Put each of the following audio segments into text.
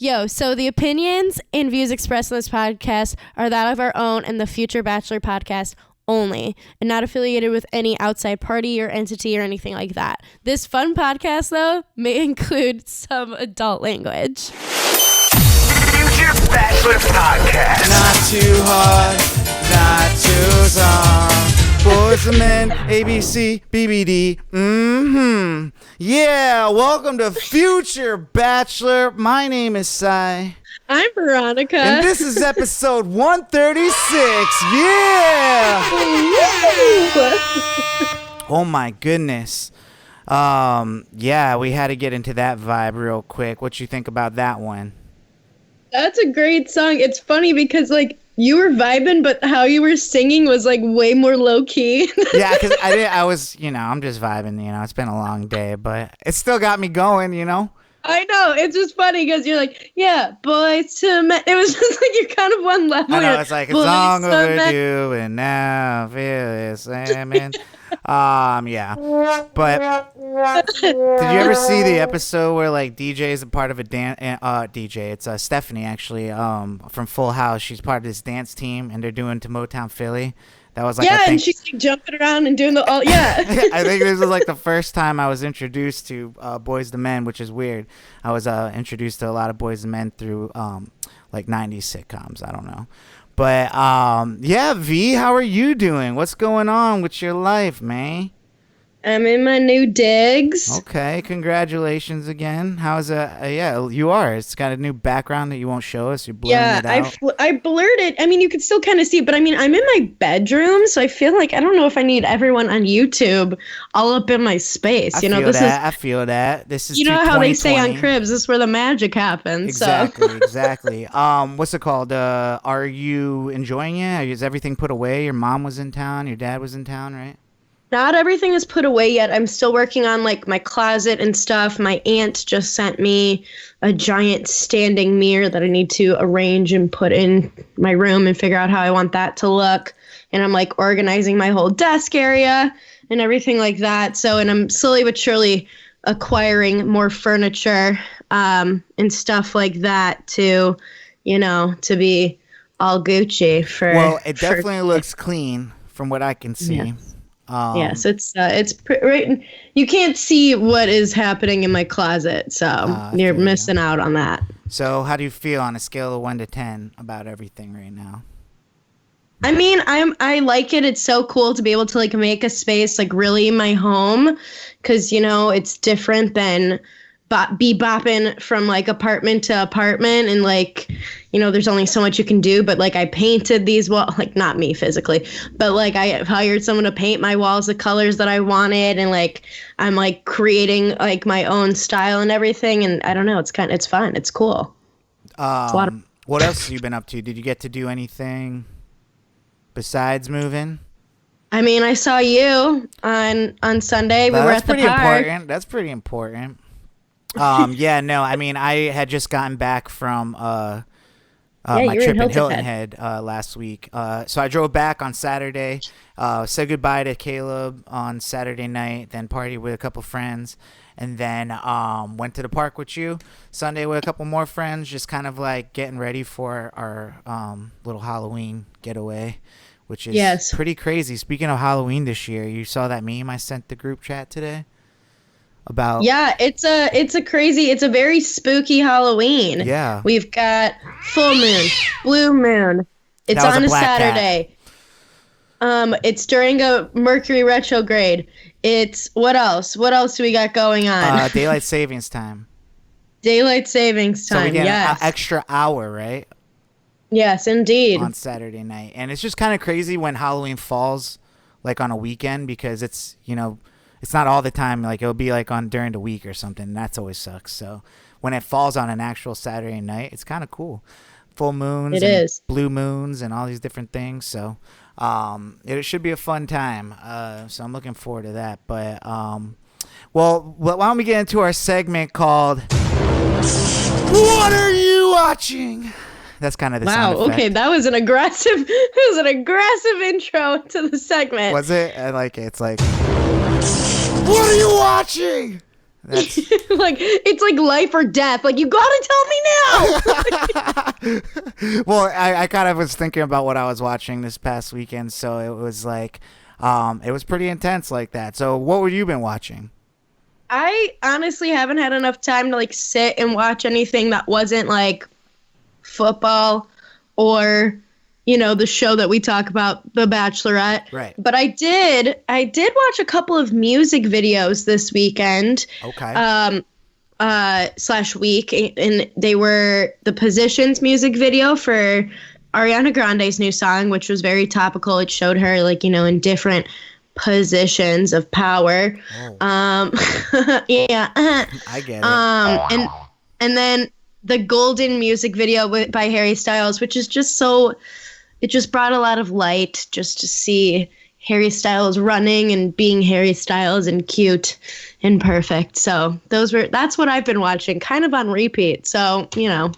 Yo, so the opinions and views expressed in this podcast are that of our own and the Future Bachelor podcast only, and not affiliated with any outside party or entity or anything like that. This fun podcast, though, may include some adult language. Future Bachelor Podcast. Not too hard, not too soft. Boyz II Men, ABC, BBD. Yeah, welcome to Future Bachelor. My name is Sai. I'm Veronica. And this is episode 136. Yeah! Oh my goodness. Yeah, we had to get into that vibe real quick. What you think about that one? That's a great song. It's funny because, like, you were vibing, but how you were singing was, like, way more low-key. Yeah, because I was, I'm just vibing, it's been a long day, but it still got me going, I know. It's just funny because you're like, yeah, Boyz II Men. It was just like you're kind of one level. I know, it's like, it's long overdue, and now I feel it's salmon. Yeah. But did you ever see the episode where, like, DJ is a part of a dance? DJ, it's Stephanie, actually, from Full House. She's part of this dance team, and they're doing to Motownphilly. That was like, and she's like jumping around and doing I think this was like the first time I was introduced to Boyz II Men, which is weird. I was introduced to a lot of Boyz II Men through like 90s sitcoms. I don't know. But yeah, V, how are you doing? What's going on with your life, man? I'm in my new digs. Okay, congratulations again. How's yeah, you are. It's got a new background that you won't show us. You're blurring it out. I blurred it. I mean, you can still kind of see it, but I mean, I'm in my bedroom, so I feel like I don't know if I need everyone on YouTube all up in my space. I feel that. This is how they say on Cribs, this is where the magic happens. Exactly. What's it called? Are you enjoying it? Is everything put away? Your mom was in town. Your dad was in town, right? Not everything is put away yet. I'm still working on, like, my closet and stuff. My aunt just sent me a giant standing mirror that I need to arrange and put in my room and figure out how I want that to look. And I'm, like, organizing my whole desk area and everything like that. So, and I'm slowly but surely acquiring more furniture and stuff like that to be all Gucci for. Well, it definitely looks clean from what I can see. Yes. Yes, it's right. You can't see what is happening in my closet, so you're missing out on that. So, how do you feel on a scale of 1 to 10 about everything right now? I mean, I like it. It's so cool to be able to, like, make a space like really my home, because it's different than bopping from, like, apartment to apartment, and, like, there's only so much you can do. But, like, I painted these walls, like, not me physically, but, like, I hired someone to paint my walls the colors that I wanted, and, like, I'm, like, creating, like, my own style and everything. And I don't know, it's fun, it's cool. It's a lot of- what else have you been up to? Did you get to do anything besides moving? I mean, I saw you on Sunday. We were at the park. That's pretty important. Yeah, no, I mean, I had just gotten back from my trip in Hilton Head last week. So I drove back on Saturday, said goodbye to Caleb on Saturday night, then partied with a couple friends, and then went to the park with you Sunday with a couple more friends, just kind of like getting ready for our little Halloween getaway, which is pretty crazy. Speaking of Halloween this year, you saw that meme I sent the group chat today? It's a very spooky Halloween. Yeah. We've got full moon, blue moon. It's on a Saturday. It's during a Mercury retrograde. It's what else? What else do we got going on? Daylight savings time. Daylight savings time. So we get an extra hour, right? Yes, indeed. On Saturday night. And it's just kind of crazy when Halloween falls like on a weekend, because it's, it's not all the time. Like, it'll be like on during the week or something. That's always sucks. So when it falls on an actual Saturday night, it's kind of cool. Full moons, blue moons, and all these different things. So it should be a fun time. So I'm looking forward to that. But well, why don't we get into our segment called "What Are You Watching?" That's kind of the sound effect. Okay, that was an aggressive intro to the segment. Was it? I like it. It's like, what are you watching? That's like it's like life or death. Like, you gotta tell me now. well, I kind of was thinking about what I was watching this past weekend, so it was like, it was pretty intense like that. So what were you been watching? I honestly haven't had enough time to like sit and watch anything that wasn't like football or, you know, the show that we talk about, The Bachelorette. Right. But I did watch a couple of music videos this weekend. Okay. Slash week, and they were the Positions music video for Ariana Grande's new song, which was very topical. It showed her, like, you know, in different positions of power. Yeah. I get it. And then the Golden music video by Harry Styles, which is just so, it just brought a lot of light just to see Harry Styles running and being Harry Styles and cute and perfect. So that's what I've been watching, kind of on repeat. So, you know,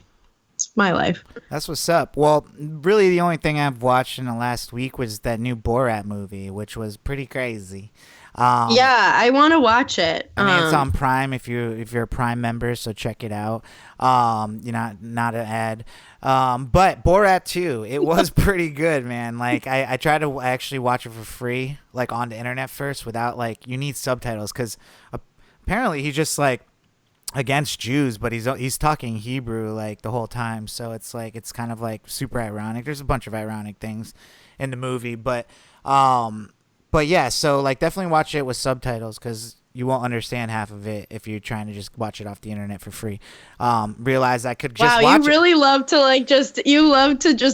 it's my life. That's what's up. Well, really the only thing I've watched in the last week was that new Borat movie, which was pretty crazy. Yeah, I want to watch it. I mean, it's on Prime if you're a Prime member, so check it out. You're not an ad. But Borat 2, it was pretty good, man. Like I tried to actually watch it for free, like on the internet first, without like, you need subtitles, because apparently he's just like against Jews, but he's talking Hebrew like the whole time. So it's like, it's kind of like super ironic. There's a bunch of ironic things in the movie, but yeah, so like definitely watch it with subtitles, because you won't understand half of it if you're trying to just watch it off the internet for free. Realize I could just watch you really love to like just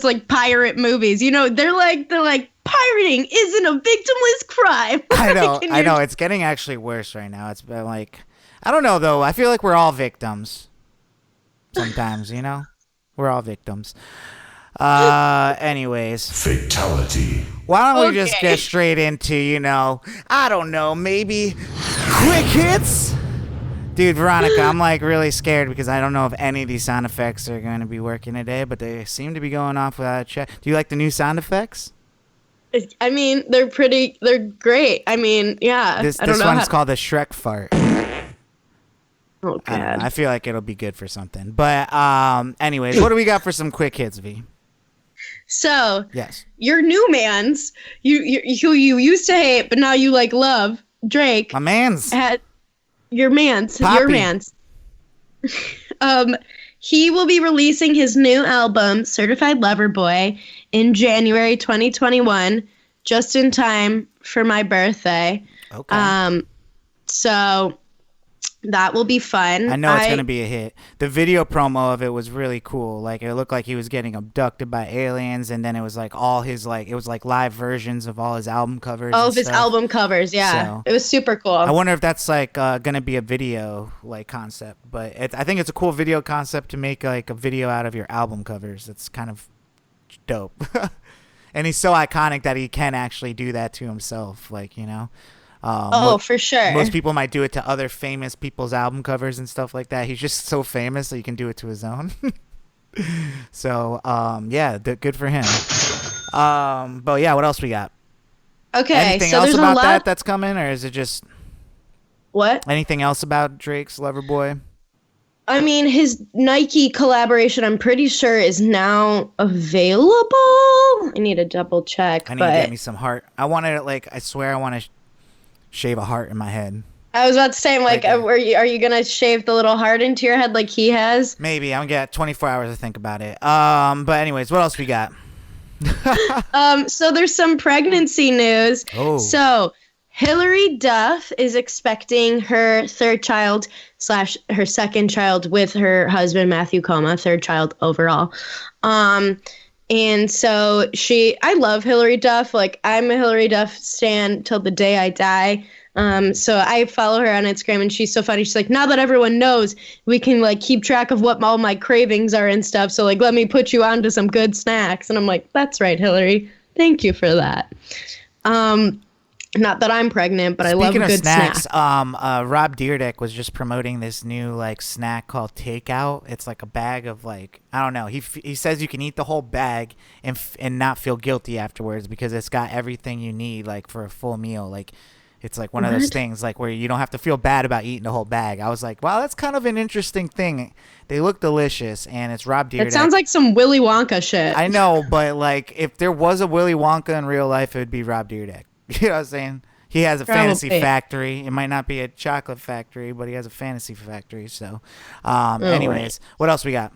like pirate movies. You know, they're like pirating isn't a victimless crime. I know. It's getting actually worse right now. It's been like, I don't know though. I feel like we're all victims sometimes, you know? We're all victims. Anyways. Fatality. Why don't we just get straight into, you know, I don't know, maybe quick hits? Dude, Veronica, I'm like really scared because I don't know if any of these sound effects are going to be working today, but they seem to be going off without a check. Do you like the new sound effects? I mean, they're great. I mean, yeah. This one's called the Shrek fart. Oh, God. I feel like it'll be good for something. But anyways, what do we got for some quick hits, V? So, yes, your new man's, you used to hate, but now you like love, Drake. My man's. Your man's. Poppy. He will be releasing his new album, Certified Lover Boy, in January 2021, just in time for my birthday. Okay. So that will be fun. I know it's going to be a hit. The video promo of it was really cool. Like, it looked like he was getting abducted by aliens, and then it was like all his, like, it was like live versions of all his album covers. All of his album covers, yeah. So, it was super cool. I wonder if that's like going to be a video like concept, but I think it's a cool video concept to make like a video out of your album covers. It's kind of dope. And he's so iconic that he can actually do that to himself, like, you know. For sure. Most people might do it to other famous people's album covers and stuff like that. He's just so famous that he can do it to his own. So, yeah, good for him. But yeah, what else we got? Okay, anything so else there's about that's coming, or is it just what? Anything else about Drake's Loverboy? I mean, his Nike collaboration, I'm pretty sure, is now available. I need to double check. I need to get me some heart. I wanted it, I swear I want to shave a heart in my head. I was about to say, are you gonna shave the little heart into your head like he has? Maybe. I'm gonna get 24 hours to think about it. But anyways, what else we got? So there's some pregnancy news. Oh. So Hillary Duff is expecting her third child / her second child with her husband Matthew Coma, third child overall. And so I love Hillary Duff. Like, I'm a Hillary Duff stan till the day I die. So I follow her on Instagram, and she's so funny. She's like, now that everyone knows, we can like keep track of what all my cravings are and stuff. So like, let me put you on to some good snacks. And I'm like, that's right, Hillary. Thank you for that. Not that I'm pregnant, but I love a good snack. Speaking of snacks, Rob Dyrdek was just promoting this new like snack called Takeout. It's like a bag of like, I don't know. He says you can eat the whole bag and not feel guilty afterwards because it's got everything you need like for a full meal. Like It's like one of those things like where you don't have to feel bad about eating the whole bag. I was like, wow, that's kind of an interesting thing. They look delicious, and it's Rob Dyrdek. It sounds like some Willy Wonka shit. I know, but like if there was a Willy Wonka in real life, it would be Rob Dyrdek. You know what I'm saying? He has a fantasy factory. It might not be a chocolate factory, but he has a fantasy factory. So, anyways, what else we got?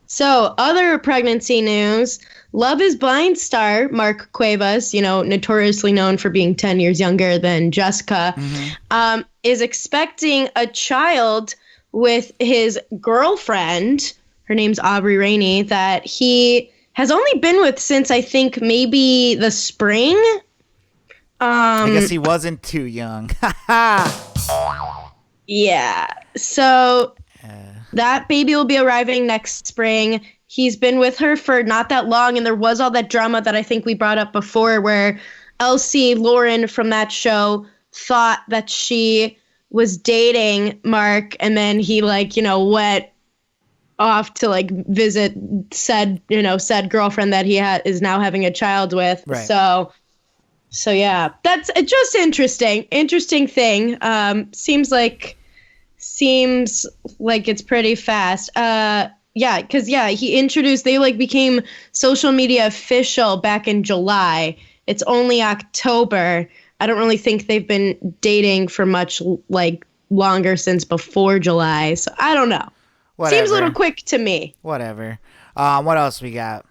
So, other pregnancy news. Love is Blind star Mark Cuevas, notoriously known for being 10 years younger than Jessica, is expecting a child with his girlfriend. Her name's Aubrey Rainey, that he has only been with since I think maybe the spring. I guess he wasn't too young. Yeah. So that baby will be arriving next spring. He's been with her for not that long, and there was all that drama that I think we brought up before where Elsie Lauren from that show thought that she was dating Mark, and then he went off to visit said girlfriend that he is now having a child with. Right. So yeah, that's just interesting thing. Seems like it's pretty fast. He introduced, they became social media official back in July. It's only October. I don't really think they've been dating for much longer since before July. So I don't know. Whatever. Seems a little quick to me. Whatever. What else we got?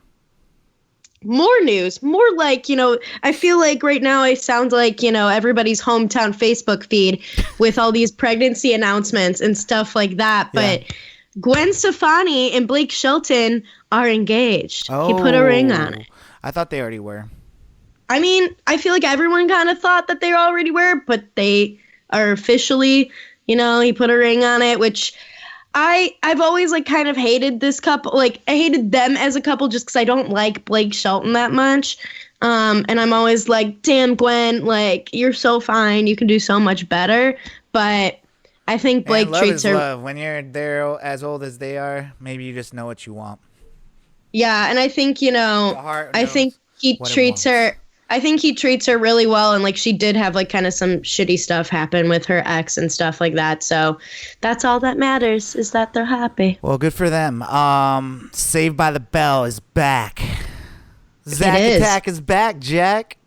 More news, more I feel like right now I sound like, everybody's hometown Facebook feed with all these pregnancy announcements and stuff like that. But Gwen Stefani and Blake Shelton are engaged. He put a ring on it. I thought they already were. I mean, I feel like everyone kind of thought that they already were, but they are officially, he put a ring on it, which I've always kind of hated this couple. I hated them as a couple just because I don't like Blake Shelton that much. And I'm always like, damn, Gwen, you're so fine. You can do so much better. But I think Blake treats her. Love. When they're as old as they are, maybe you just know what you want. Yeah, and I think I think he treats her. I think he treats her really well, and she did have kind of some shitty stuff happen with her ex and stuff like that. So that's all that matters, is that they're happy. Well, good for them. Saved by the Bell is back. Zack Attack is back, Jack.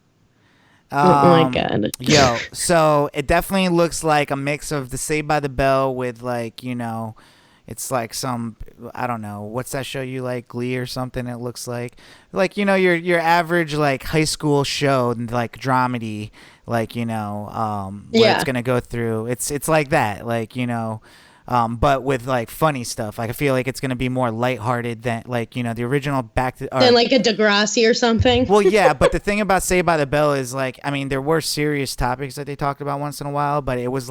Oh my god. Yo, so it definitely looks like a mix of the Saved by the Bell with it's like some, I don't know, what's that show you like, Glee or something? It looks like your average high school show, dramedy, where it's gonna go through. It's like that, but with funny stuff. I feel like it's gonna be more lighthearted than the original than a Degrassi or something. Well, yeah, but the thing about Saved by the Bell is there were serious topics that they talked about once in a while, but it was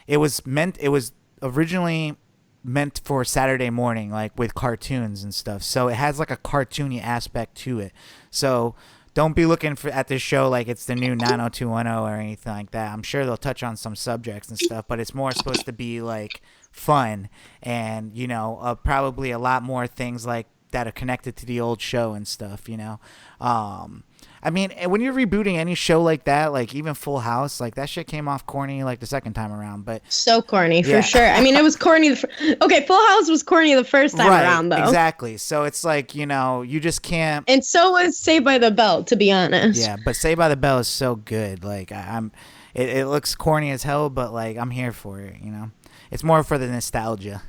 it was originally meant for Saturday morning, with cartoons and stuff. So it has a cartoony aspect to it. So don't be looking at this show like it's the new 90210 or anything like that. I'm sure they'll touch on some subjects and stuff, but it's more supposed to be fun and probably a lot more things that are connected to the old show and stuff. I mean, when you're rebooting any show like that, even Full House, that shit came off corny the second time around. But so corny for sure. I mean, it was corny. Okay, Full House was corny the first time around, though. Exactly. So it's you just can't. And so was Saved by the Bell, to be honest. Yeah, but Saved by the Bell is so good. It looks corny as hell, but I'm here for it. It's more for the nostalgia.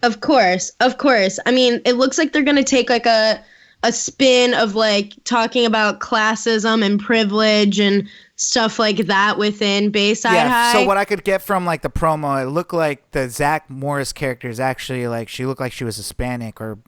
Of course. I mean, it looks like they're gonna take a spin of talking about classism and privilege and stuff like that within Bayside High. So what I could get from the promo, it looked like the Zach Morris character is actually she looked like she was Hispanic or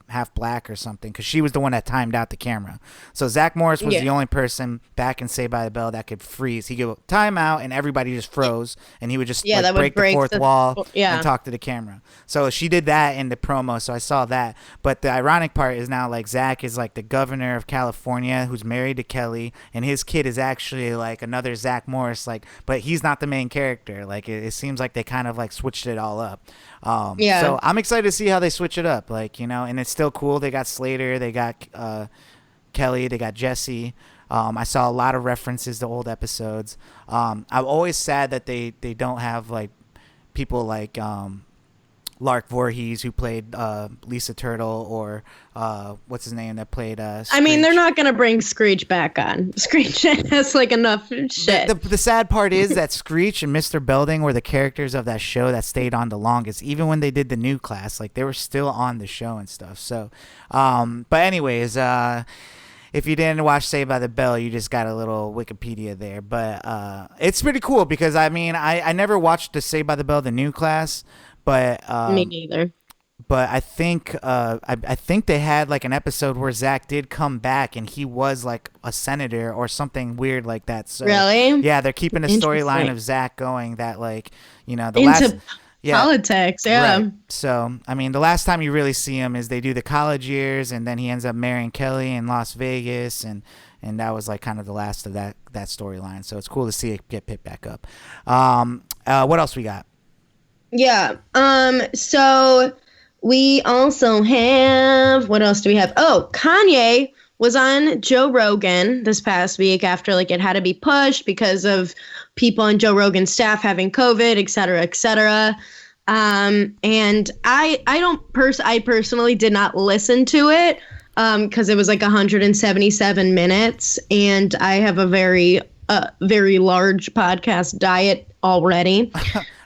half black or something, because she was the one that timed out the camera. So Zach Morris was the only person back in Saved by the Bell that could freeze. He could time out and everybody just froze, and he would just break the fourth wall and talk to the camera. So she did that in the promo, so I saw that. But the ironic part is now Zach is the governor of California who's married to Kelly, and his kid is actually another Zach Morris, but he's not the main character. It seems like they kind of switched it all up. So I'm excited to see how they switch it up, and it's still cool. They got Slater, they got Kelly, they got Jesse. I saw a lot of references to old episodes. I'm always sad that they don't have like people like Lark Voorhees, who played Lisa Turtle, or what's his name that played Screech. I mean, they're not gonna bring Screech back on. Screech has like enough shit. The sad part is that Screech and Mr. Belding were the characters of that show that stayed on the longest. Even when they did the new class, like they were still on the show and stuff. So, but anyways, if you didn't watch Saved by the Bell, you just got a little Wikipedia there. But it's pretty cool because I mean, I never watched the Saved by the Bell, the new class. But me neither. But I think I think they had like an episode where Zach did come back and he was like a senator or something weird like that. So really? Yeah, they're keeping the storyline of Zach going. That like the into last politics. Yeah. Right. So I mean, the last time you really see him is they do the college years, and then he ends up marrying Kelly in Las Vegas, and that was like kind of the last of that storyline. So it's cool to see it get picked back up. What else we got? Yeah. So we also have, what else do we have? Oh, Kanye was on Joe Rogan this past week after like it had to be pushed because of people on Joe Rogan's staff having COVID, et cetera, et cetera. And I personally did not listen to it because it was like 177 minutes, and I have a very large podcast diet already.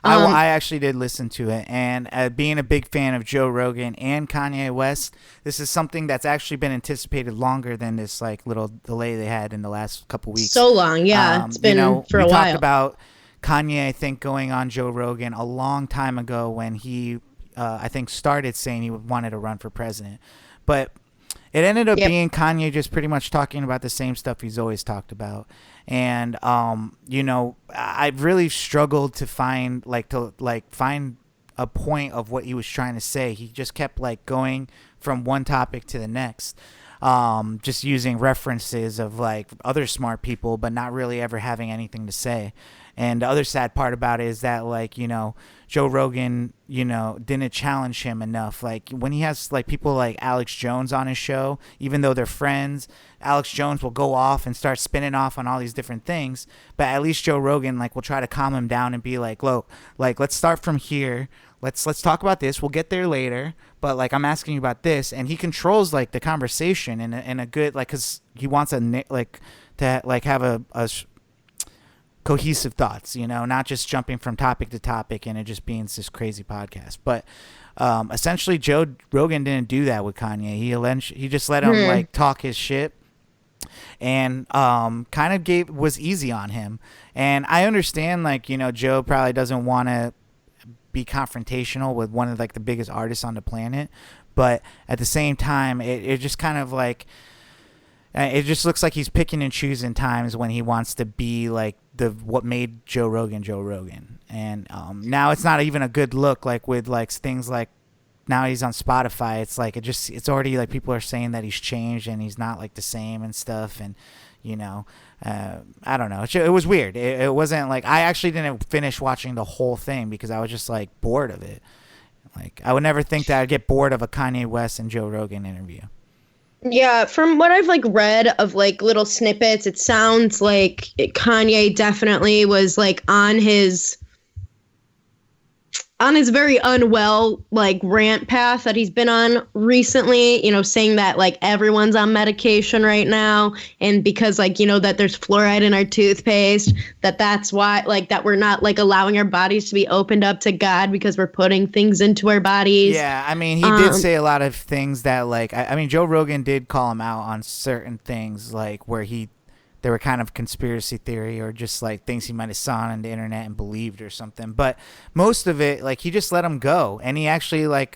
I actually did listen to it, and being a big fan of Joe Rogan and Kanye West, this is something that's actually been anticipated longer than this like little delay they had in the last couple weeks. So long, yeah. It's been for a while. We talked about Kanye, I think, going on Joe Rogan a long time ago when he, I think, started saying he wanted to run for president. But it ended up being Kanye just pretty much talking about the same stuff he's always talked about. And I've really struggled to find a point of what he was trying to say. He just kept like going from one topic to the next, just using references of like other smart people, but not really ever having anything to say. And the other sad part about it is that like, Joe Rogan, didn't challenge him enough. Like when he has like people like Alex Jones on his show, even though they're friends, Alex Jones will go off and start spinning off on all these different things. But at least Joe Rogan like will try to calm him down and be like, look, like let's start from here. Let's talk about this. We'll get there later. But like I'm asking you about this, and he controls like the conversation in a good like because he wants to have a cohesive thoughts, not just jumping from topic to topic and it just being this crazy podcast. But essentially Joe Rogan didn't do that with Kanye. He just let him like talk his shit, and kind of was easy on him. And I understand like, Joe probably doesn't want to be confrontational with one of like the biggest artists on the planet, but at the same time it just kind of like it just looks like he's picking and choosing times when he wants to be like what made Joe Rogan. And now it's not even a good look, like with like things like now he's on Spotify. It's like it's already like people are saying that he's changed and he's not like the same and stuff. And I don't know. It was weird. It wasn't like I actually didn't finish watching the whole thing because I was just like bored of it. Like I would never think that I'd get bored of a Kanye West and Joe Rogan interview. Yeah, from what I've like read of like little snippets, it sounds like Kanye definitely was like on his very unwell like rant path that he's been on recently, saying that like everyone's on medication right now, and because like that there's fluoride in our toothpaste, that's why like that we're not like allowing our bodies to be opened up to God because we're putting things into our bodies. Yeah, I mean he did say a lot of things that like I mean Joe Rogan did call him out on certain things like where they were kind of conspiracy theory or just like things he might have saw on the internet and believed or something. But most of it, like he just let him go, and he actually like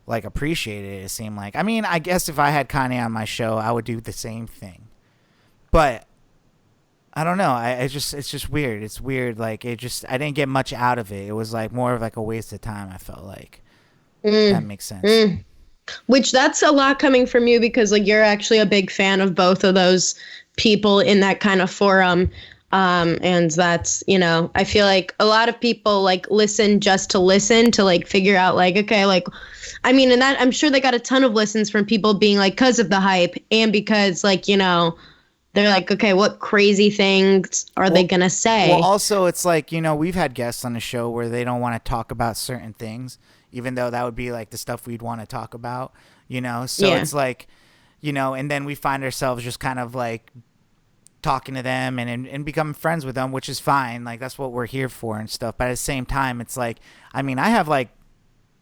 appreciated it. It seemed like. I mean, I guess if I had Kanye on my show, I would do the same thing. But I don't know. It's just weird. It's weird. Like I didn't get much out of it. It was like more of like a waste of time. I felt like that makes sense. Which that's a lot coming from you because like you're actually a big fan of both of those people in that kind of forum. And that's, I feel like a lot of people like listen just to listen to like figure out like, okay, like, I mean, and that I'm sure they got a ton of listens from people being like, cause of the hype and because like, they're like, okay, what crazy things are they going to say? Well, also, it's like, we've had guests on the show where they don't want to talk about certain things, even though that would be like the stuff we'd want to talk about, So it's like, and then we find ourselves just kind of like talking to them and becoming friends with them, which is fine. Like, that's what we're here for and stuff. But at the same time, it's like, I mean, I have like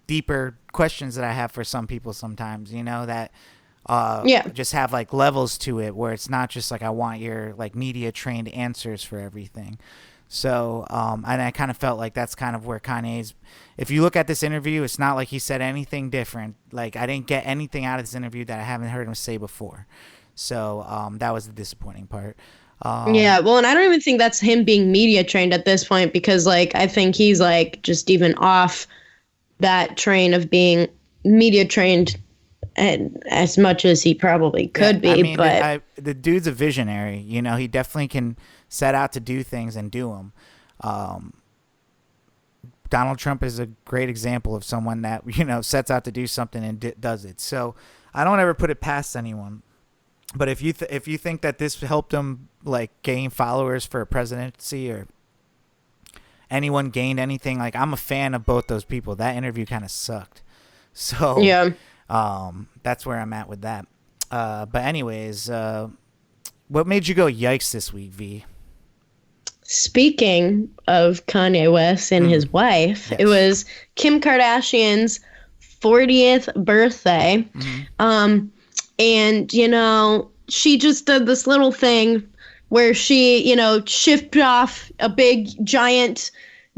deeper questions that I have for some people sometimes, that just have like levels to it, where it's not just like I want your like media trained answers for everything. So and I kind of felt like that's kind of where Kanye's, if you look at this interview, it's not like he said anything different. Like, I didn't get anything out of this interview that I haven't heard him say before. So that was the disappointing part. Yeah, well, and I don't even think that's him being media trained at this point, because like I think he's like just even off that train of being media trained, and as much as he probably could be. I mean, but the dude's a visionary. He definitely can set out to do things and do them. Donald Trump is a great example of someone that sets out to do something and does it. So I don't ever put it past anyone. But if you think that this helped him like gain followers for a presidency, or anyone gained anything, like, I'm a fan of both those people. That interview kind of sucked. So yeah, that's where I'm at with that. But anyways, what made you go yikes this week, V? Speaking of Kanye West and his wife, Yes. It was Kim Kardashian's 40th birthday. And, she just did this little thing where she, shipped off a big giant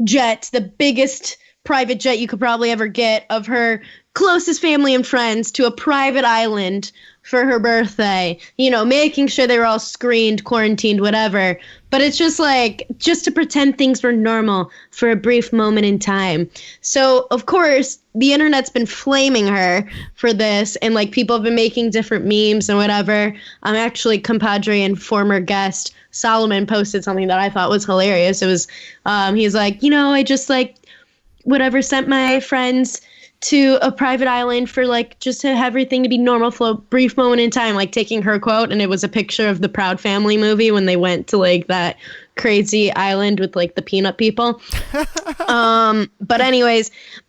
jet, the biggest private jet you could probably ever get, of her closest family and friends to a private island for her birthday, making sure they were all screened, quarantined, whatever. But it's just like, just to pretend things were normal for a brief moment in time. So, of course, the internet's been flaming her for this, and like people have been making different memes and whatever. Actually, compadre and former guest Solomon posted something that I thought was hilarious. It was, he's like, I just like whatever sent my friends to a private island for like just to have everything to be normal for a brief moment in time, like taking her quote, and it was a picture of the Proud Family movie when they went to like that crazy island with like the peanut people. But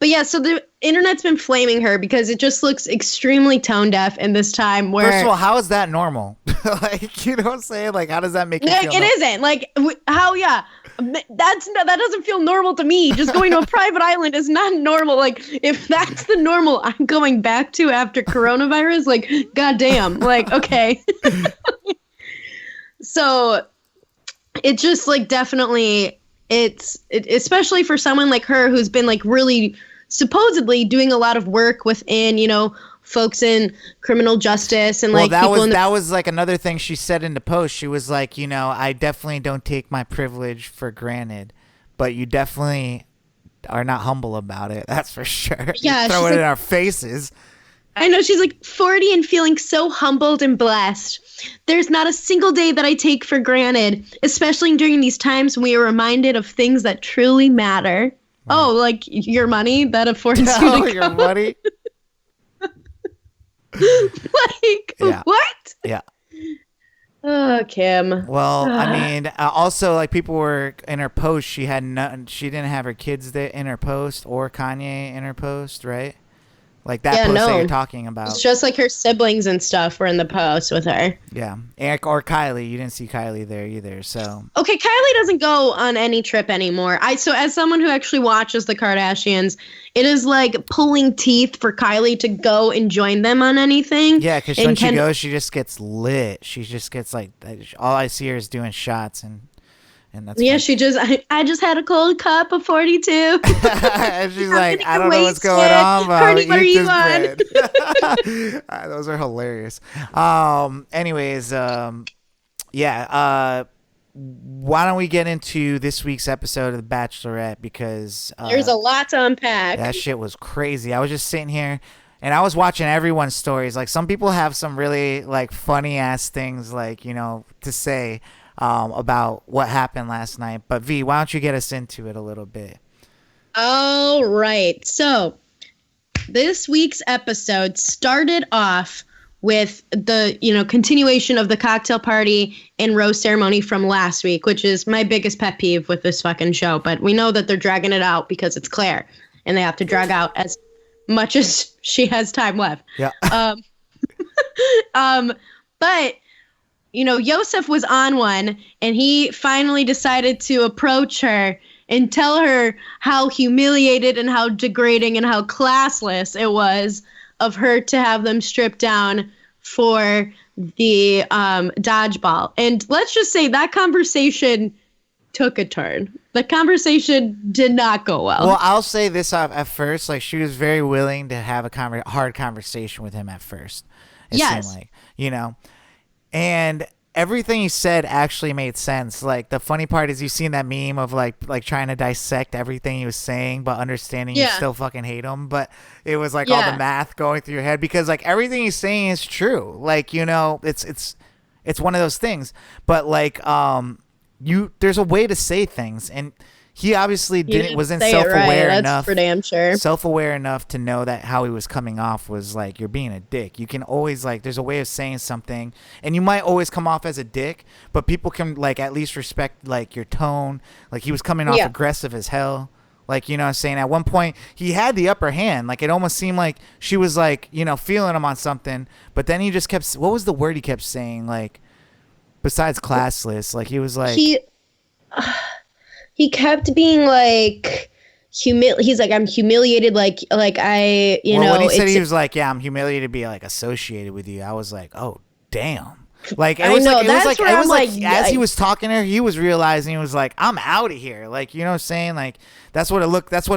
yeah, so the internet's been flaming her because it just looks extremely tone deaf in this time where, first of all, how is that normal? Like, what I'm saying? Like, how does that make you feel? It isn't. Like, how, yeah. That doesn't feel normal to me. Just going to a private island is not normal. Like, if that's the normal I'm going back to after coronavirus, like, goddamn. Like, okay. So it just like definitely especially for someone like her who's been like really supposedly doing a lot of work within, folks in criminal justice and like that was like another thing she said in the post. She was like, I definitely don't take my privilege for granted, but you definitely are not humble about it. That's for sure. Yeah, throw it in our faces. I know, she's like 40 and feeling so humbled and blessed. There's not a single day that I take for granted, especially during these times when we are reminded of things that truly matter. Right. Oh, like your money that affords you to your money. Like, yeah. What? Yeah. Oh, Kim. Well, I mean, also, like, people were in her post. She didn't have her kids in her post or Kanye in her post, right? Like that post that you're talking about. It's just like her siblings and stuff were in the post with her. Yeah. Or Kylie. You didn't see Kylie there either. So. Okay, Kylie doesn't go on any trip anymore. So as someone who actually watches the Kardashians, it is like pulling teeth for Kylie to go and join them on anything. Yeah, because when she goes, she just gets lit. She just gets like, all I see her is doing shots and that's yeah, fun. I just had a cold cup of 42. And she's like, I don't know what's going on, but Cardi, what are you on? Those are hilarious. Anyways, yeah. Why don't we get into this week's episode of The Bachelorette, because there's a lot to unpack. That shit was crazy. I was just sitting here and I was watching everyone's stories. Like, some people have some really like funny ass things, like, to say about what happened last night. But V, why don't you get us into it a little bit? All right. So this week's episode started off with the, continuation of the cocktail party and rose ceremony from last week, which is my biggest pet peeve with this fucking show. But we know that they're dragging it out because it's Claire, and they have to drag out as much as she has time left. Yeah. But Yosef was on one, and he finally decided to approach her and tell her how humiliated and how degrading and how classless it was of her to have them stripped down for the dodgeball. And let's just say that conversation took a turn. The conversation did not go well. Well, I'll say this at first. Like, she was very willing to have a hard conversation with him at first. It seemed like, and everything he said actually made sense. Like, the funny part is, you've seen that meme of like trying to dissect everything he was saying, but understanding you still fucking hate him. But it was like all the math going through your head, because like everything he's saying is true. Like, it's one of those things. But like, there's a way to say things, and he obviously wasn't self-aware enough. That's for damn sure. Self-aware enough to know that how he was coming off was like, you're being a dick. You can always there's a way of saying something, and you might always come off as a dick, but people can like at least respect like your tone. Like, he was coming off aggressive as hell. Like, I'm saying, at one point he had the upper hand. Like, it almost seemed like she was like, feeling him on something, but then he just kept, what was the word he kept saying? Like, besides classless, like he was like, he kept being like, he's like, I'm humiliated. Like I, when he said, he was like, yeah, I'm humiliated to be like associated with you. I was like, oh damn. Like, it was like as he was talking to her, he was realizing, he was like, I'm out of here. Like, you know what I'm saying? Like, that's what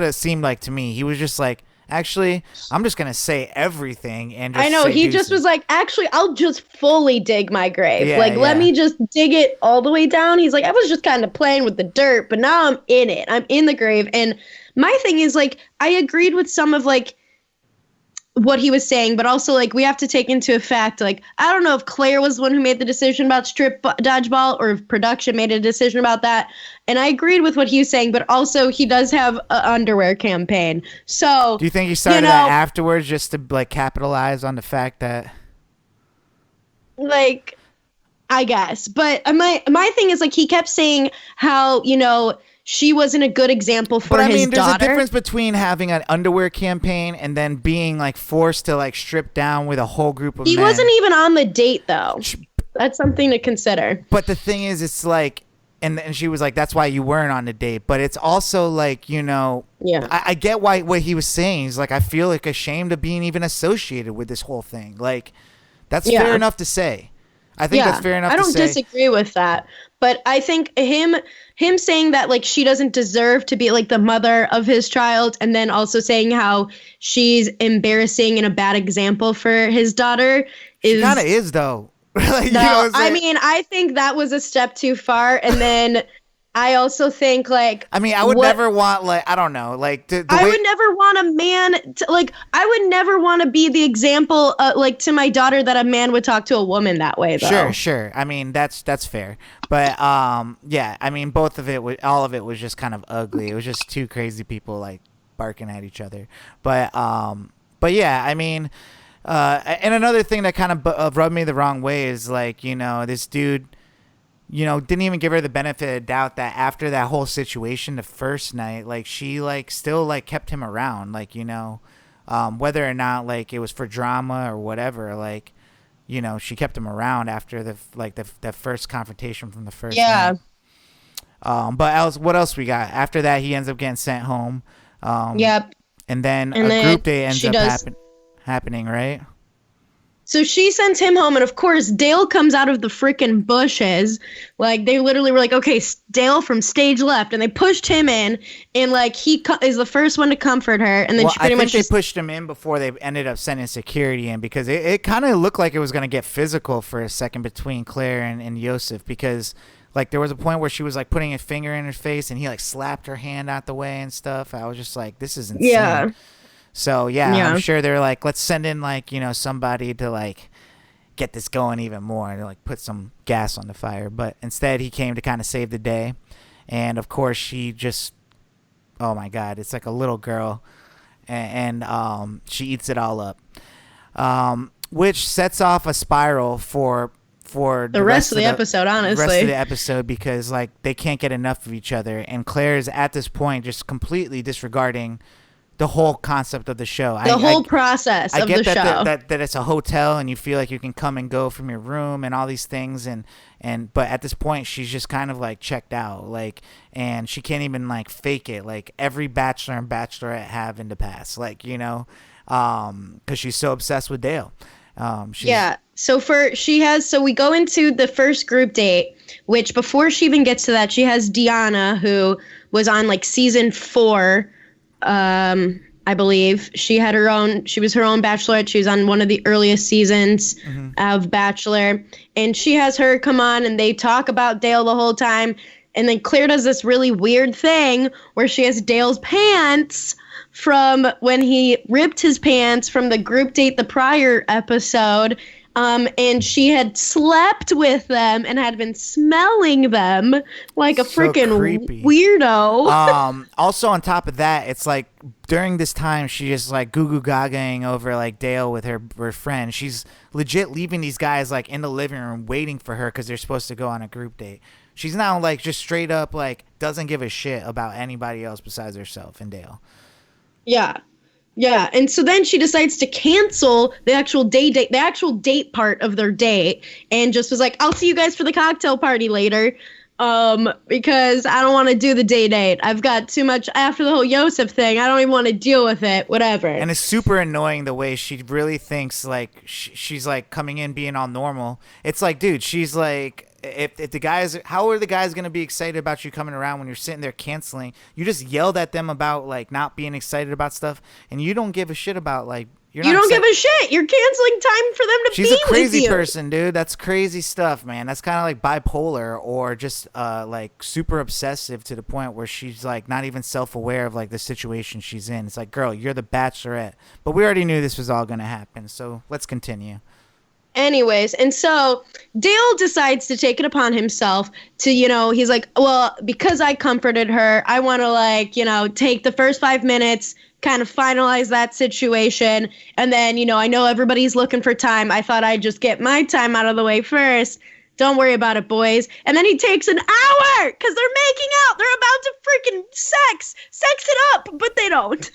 it seemed like to me. He was just like, actually, I'm just gonna say everything, and just he just was like, actually, I'll just fully dig my grave. Let me just dig it all the way down. He's like, I was just kind of playing with the dirt, but now I'm in it. I'm in the grave. And my thing is, like, I agreed with some of like what he was saying, but also like we have to take into effect, like, I don't know if Claire was the one who made the decision about strip dodgeball, or if production made a decision about that. And I agreed with what he was saying, but also he does have an underwear campaign. So do you think he started that afterwards just to like capitalize on the fact that, like, I guess, but my thing is, like, he kept saying how, she wasn't a good example for his daughter. There's a difference between having an underwear campaign and then being like forced to like strip down with a whole group of men. He wasn't even on the date, though. That's something to consider. But the thing is, it's like, and she was like, that's why you weren't on the date. But it's also like, I get what he was saying. He's like, I feel like ashamed of being even associated with this whole thing. Like, that's fair enough to say. I think that's fair enough to say. I don't disagree with that. But I think him saying that, like, she doesn't deserve to be like the mother of his child, and then also saying how she's embarrassing and a bad example for his daughter is... She kind of is, though. Like, I think that was a step too far. And then I also think, like... I would never want, like, I don't know, like... I would never want a man to, like, I would never want to be the example, like, to my daughter that a man would talk to a woman that way, though. Sure. I mean, that's fair. But, yeah, I mean, all of it was just kind of ugly. It was just two crazy people, like, barking at each other. But yeah, I mean... and another thing that kind of rubbed me the wrong way is, like, this dude... didn't even give her the benefit of doubt that after that whole situation the first night, like, she, like, still, like, kept him around, like, whether or not, like, it was for drama or whatever, like, she kept him around after the first confrontation from the first night. But what else we got? After that, he ends up getting sent home. Yep. And then a group date ends up happening, right? So she sends him home, and of course, Dale comes out of the freaking bushes. Like, they literally were like, okay, Dale from stage left, and they pushed him in, and, like, he is the first one to comfort her, and then she pretty much they pushed him in before they ended up sending security in, because it kind of looked like it was going to get physical for a second between Claire and Yosef, because, like, there was a point where she was, like, putting a finger in her face, and he, like, slapped her hand out the way and stuff. I was just like, this is insane. Yeah. So, yeah, I'm sure they're like, let's send in, like, somebody to, like, get this going even more, to, like, put some gas on the fire. But instead, he came to kind of save the day. And, of course, she just, oh, my God, it's like a little girl. And she eats it all up. which sets off a spiral for the rest of the episode, honestly. The rest of the episode, because like they can't get enough of each other, and Claire's at this point just completely disregarding the whole concept of the show. The whole process of the show. I get that it's a hotel and you feel like you can come and go from your room and all these things, but at this point she's just kind of like checked out, like, and she can't even like fake it like every bachelor and bachelorette have in the past, like, you know, because she's so obsessed with Dale. So we go into the first group date, which before she even gets to that, she has Deanna, who was on like season 4. I believe she was her own bachelorette. She was on one of the earliest seasons of Bachelor, and she has her come on and they talk about Dale the whole time. And then Claire does this really weird thing where she has Dale's pants from when he ripped his pants from the group date, the prior episode. And she had slept with them and had been smelling them like a freaking weirdo. Also on top of that, it's like during this time, she just like goo goo gagaing over like Dale with her friend. She's legit leaving these guys like in the living room waiting for her because they're supposed to go on a group date. She's now like just straight up like doesn't give a shit about anybody else besides herself and Dale. Yeah, and so then she decides to cancel the actual date part of their date, and just was like, I'll see you guys for the cocktail party later, because I don't want to do the date. I've got too much after the whole Yosef thing. I don't even want to deal with it, whatever. And it's super annoying the way she really thinks like she's like coming in being all normal. It's like, dude, she's like, if the guys, how are the guys going to be excited about you coming around when you're sitting there canceling? You just yelled at them about like not being excited about stuff, and you don't give a shit about like you don't give a shit. You're canceling time for them to be with you. She's a crazy person, dude. That's crazy stuff, man. That's kind of like bipolar or just like super obsessive to the point where she's like not even self-aware of like the situation she's in. It's like, girl, you're the bachelorette, but we already knew this was all going to happen. So let's continue. Anyways, and so Dale decides to take it upon himself to, he's like, well, because I comforted her, I want to like, take the first 5 minutes, kind of finalize that situation. And then, I know everybody's looking for time. I thought I'd just get my time out of the way first. Don't worry about it, boys. And then he takes an hour because they're making out. They're about to freaking sex it up, but they don't.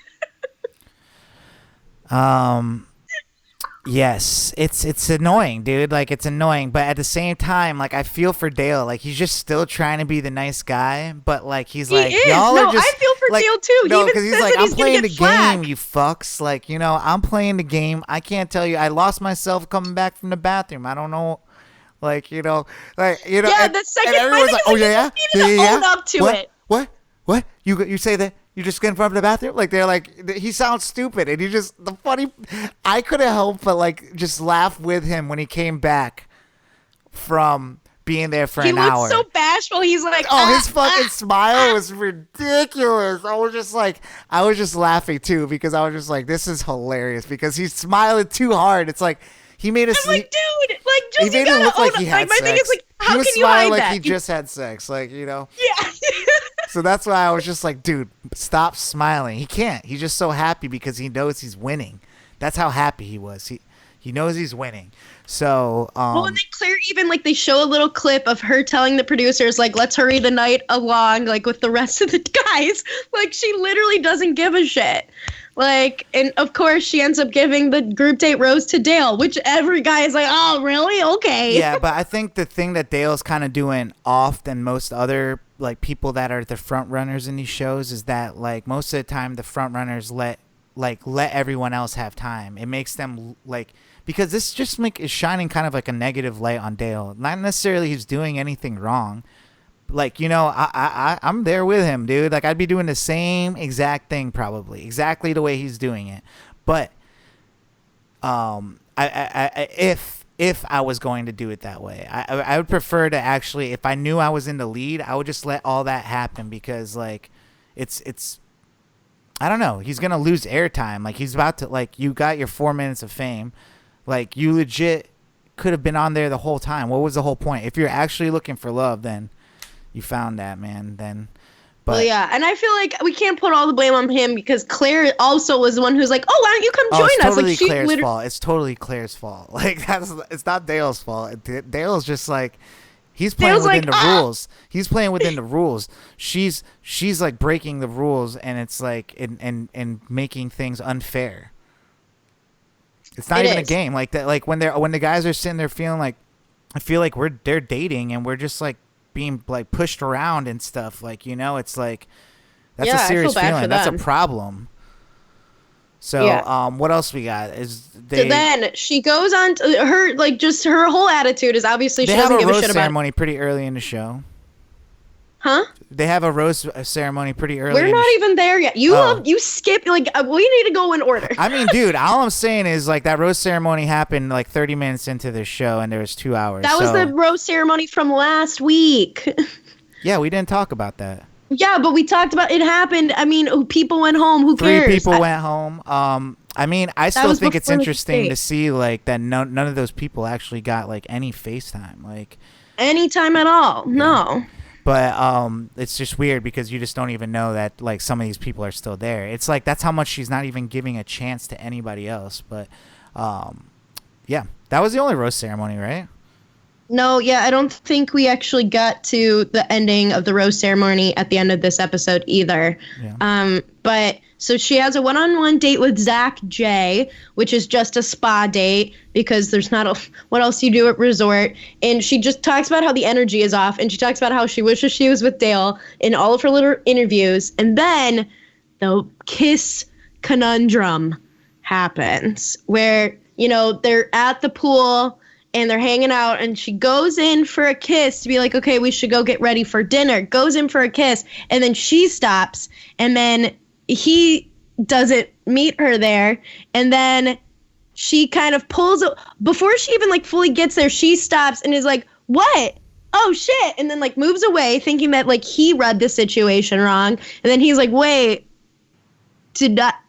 Yes, it's annoying, dude. Like, it's annoying, but at the same time, like, I feel for Dale. Like, he's just still trying to be the nice guy, but like, he's like, y'all are just. I feel for like, Dale too. No, because he's like, I'm playing the game, you fucks. Like, I'm playing the game. I can't tell you. I lost myself coming back from the bathroom. I don't know. Like, Yeah, and, the second. and everyone's like, oh yeah. Own up to it. What? You say that? You just getting from the bathroom? Like, they're like, he sounds stupid. And I couldn't help but like just laugh with him when he came back from being there for an hour. He looked so bashful. He's like, his fucking smile was ridiculous. I was just laughing too, because I was just like, this is hilarious, because he's smiling too hard. It's like, he made us. I'm like, dude, like, just he made it look like he had sex. My thing is like, how can you hide like that? He just had sex, like, Yeah. So that's why I was just like, dude, stop smiling. He can't. He's just so happy because he knows he's winning. That's how happy he was. He knows he's winning. So, well, and then Claire even, like, they show a little clip of her telling the producers, like, let's hurry the night along, like, with the rest of the guys. Like, she literally doesn't give a shit. Like, and of course she ends up giving the group date rose to Dale, which every guy is like, oh, really? Okay. Yeah, but I think the thing that Dale's kind of doing off than most other, like, people that are the front runners in these shows is that, like, most of the time the front runners let everyone else have time. It makes them, like, because this just is shining kind of like a negative light on Dale. Not necessarily he's doing anything wrong. Like, I'm there with him, dude. Like, I'd be doing the same exact thing, probably exactly the way he's doing it. But if I was going to do it that way, I would prefer to actually, if I knew I was in the lead, I would just let all that happen, because like it's I don't know, he's gonna lose airtime. Like, he's about to, like, you got your 4 minutes of fame, like, you legit could have been on there the whole time. What was the whole point? If you're actually looking for love, then you found that, man. Then, But well, yeah, and I feel like we can't put all the blame on him because Claire also was the one who's like, "Oh, why don't you come join it's us?" Totally Like, she Claire's fault. It's totally Claire's fault. Like it's not Dale's fault. Dale's just like he's playing Dale's within like, the rules. He's playing within the rules. She's like breaking the rules, and it's like and making things unfair. It's not even a game like that. Like when the guys are sitting there feeling like, I feel like they're dating and we're just like being like pushed around and stuff. Like, you know, it's like that's a serious feeling. That's a problem. So what else we got is so then she goes on to her like just her whole attitude is obviously she doesn't give a shit about. They have a rose ceremony pretty early in the show. Huh? They have a rose ceremony pretty early. We're not even there yet. You skip like we need to go in order. I mean, dude, all I'm saying is like that rose ceremony happened like 30 minutes into the show, and there was 2 hours. That was the rose ceremony from last week. Yeah, we didn't talk about that. Yeah, but we talked about it happened. I mean, people went home. Who cares? 3 people went home. I mean, I still think it's interesting to see like that none of those people actually got like any FaceTime, like any time at all. No. But it's just weird because you just don't even know that like some of these people are still there. It's like that's how much she's not even giving a chance to anybody else. But yeah, that was the only rose ceremony, right? No, yeah, I don't think we actually got to the ending of the rose ceremony at the end of this episode either. Yeah. But so she has a one-on-one date with Zach J, which is just a spa date because there's not what else you do at resort. And she just talks about how the energy is off, and she talks about how she wishes she was with Dale in all of her little interviews. And then the kiss conundrum happens where, you know, they're at the pool and they're hanging out, and she goes in for a kiss to be like, okay, we should go get ready for dinner. Goes in for a kiss, and then she stops, and then he doesn't meet her there, and then she kind of pulls before she even like fully gets there. She stops and is like, "What? Oh shit!" And then like moves away, thinking that like he read the situation wrong. And then he's like, "Wait,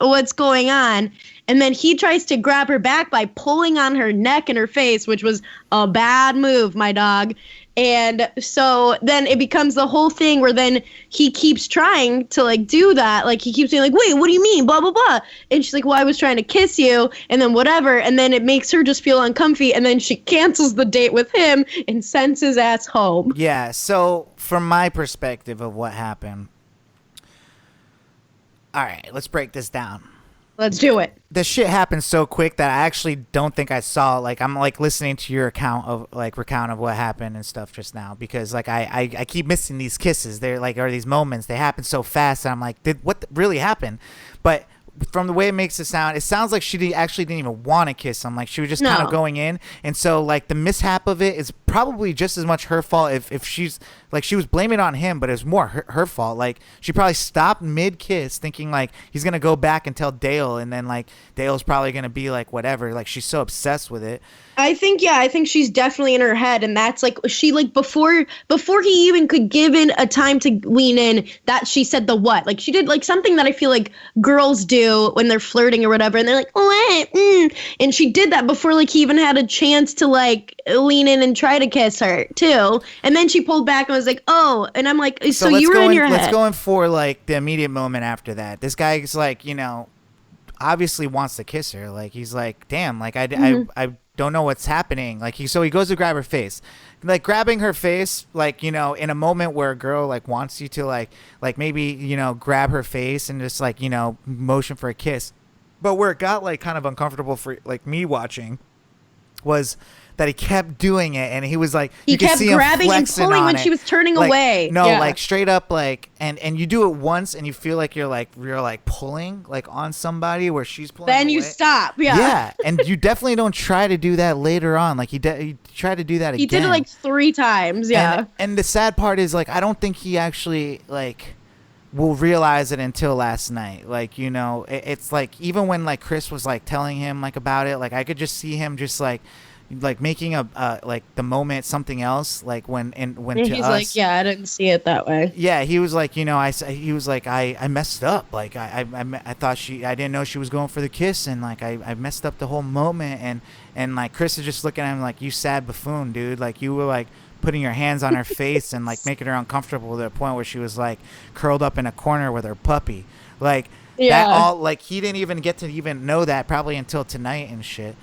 what's going on?" And then he tries to grab her back by pulling on her neck and her face, which was a bad move, my dog. And so then it becomes the whole thing where then he keeps trying to like do that. Like he keeps saying like, "Wait, what do you mean? Blah, blah, blah." And she's like, "Well, I was trying to kiss you," and then whatever. And then it makes her just feel uncomfy. And then she cancels the date with him and sends his ass home. Yeah. So from my perspective of what happened. All right, let's break this down. Let's do it. The shit happened so quick that I actually don't think I saw. Like I'm like listening to your recount of what happened and stuff just now because like I keep missing these kisses. They're like or these moments. They happen so fast. And I'm like, what really happened? But from the way it makes it sounds like she actually didn't even want to kiss him. Like she was just kind of going in. And so like the mishap of it is probably just as much her fault if she's like she was blaming it on him, but it was more her fault. Like she probably stopped mid kiss thinking like he's going to go back and tell Dale. And then like Dale's probably going to be like whatever. Like she's so obsessed with it. I think she's definitely in her head, and that's like she like before he even could give in a time to lean in, that she said the what, like she did like something that I feel like girls do when they're flirting or whatever, and they're like what, and she did that before like he even had a chance to like lean in and try to kiss her too, and then she pulled back and was like, oh, and I'm like, so you were in your head. Let's go in for like the immediate moment after that. This guy's like, you know, obviously wants to kiss her. Like he's like, damn, like I don't know what's happening. Like he goes to grab her face, like grabbing her face, like, you know, in a moment where a girl like wants you to like maybe, you know, grab her face and just like, you know, motion for a kiss. But where it got like kind of uncomfortable for like me watching was that he kept doing it, and he was like, he kept grabbing and pulling when she was turning away. No, like straight up, like, and you do it once, and you feel like you're like pulling like on somebody where she's pulling. Then away. You stop, yeah, and you definitely don't try to do that later on. Like he tried to do that again. He did it like 3 times, yeah. And the sad part is like I don't think he actually like will realize it until last night. Like, you know, it's like even when like Chris was like telling him like about it, like I could just see him just like making a like the moment something else, like when he's to us, like, yeah, I didn't see it that way. Yeah, he was like, you know, he was like, I messed up. Like I thought I didn't know she was going for the kiss, and like I messed up the whole moment. And like Chris is just looking at him like, you sad buffoon, dude. Like you were like putting your hands on her face and like making her uncomfortable to the point where she was like curled up in a corner with her puppy. Like that all, like he didn't even get to even know that probably until tonight and shit.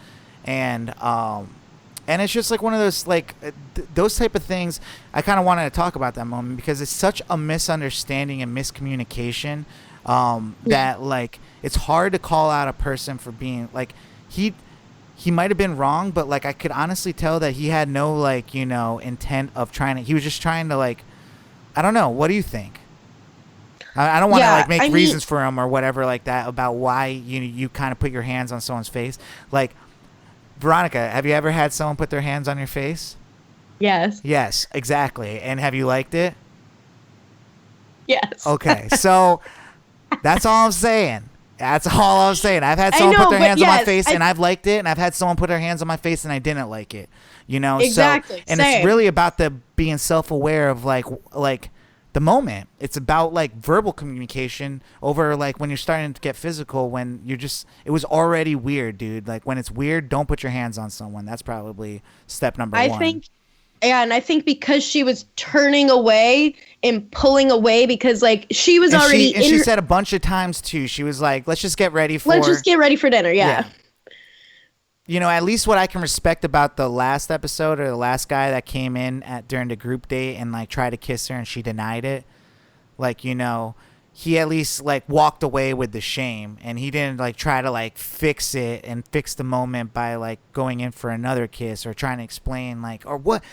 And it's just like one of those like those type of things. I kind of wanted to talk about that moment because it's such a misunderstanding and miscommunication that like it's hard to call out a person for being like he might have been wrong, but like I could honestly tell that he had no like, you know, intent of trying to, he was just trying to like, I don't know. What do you think? I don't want to like make reasons for him or whatever like that about why you kind of put your hands on someone's face. Like, Veronica, have you ever had someone put their hands on your face? Yes. Yes, exactly. And have you liked it? Yes. Okay, so that's all I'm saying. That's all I'm saying. I've had someone put their hands on my face and I've liked it, and I've had someone put their hands on my face and I didn't like it. You know, exactly. So, and it's really about the being self-aware of like the moment. It's about like verbal communication over like when you're starting to get physical, when you're just, it was already weird, dude. Like when it's weird, don't put your hands on someone. That's probably step number one. And I think because she was turning away and pulling away because like she was already she said a bunch of times too. She was like, let's just get ready for dinner. Yeah. You know, at least what I can respect about the last episode or the last guy that came in during the group date and like tried to kiss her and she denied it. Like, you know, he at least like walked away with the shame and he didn't like try to like fix it and fix the moment by like going in for another kiss or trying to explain like, or what,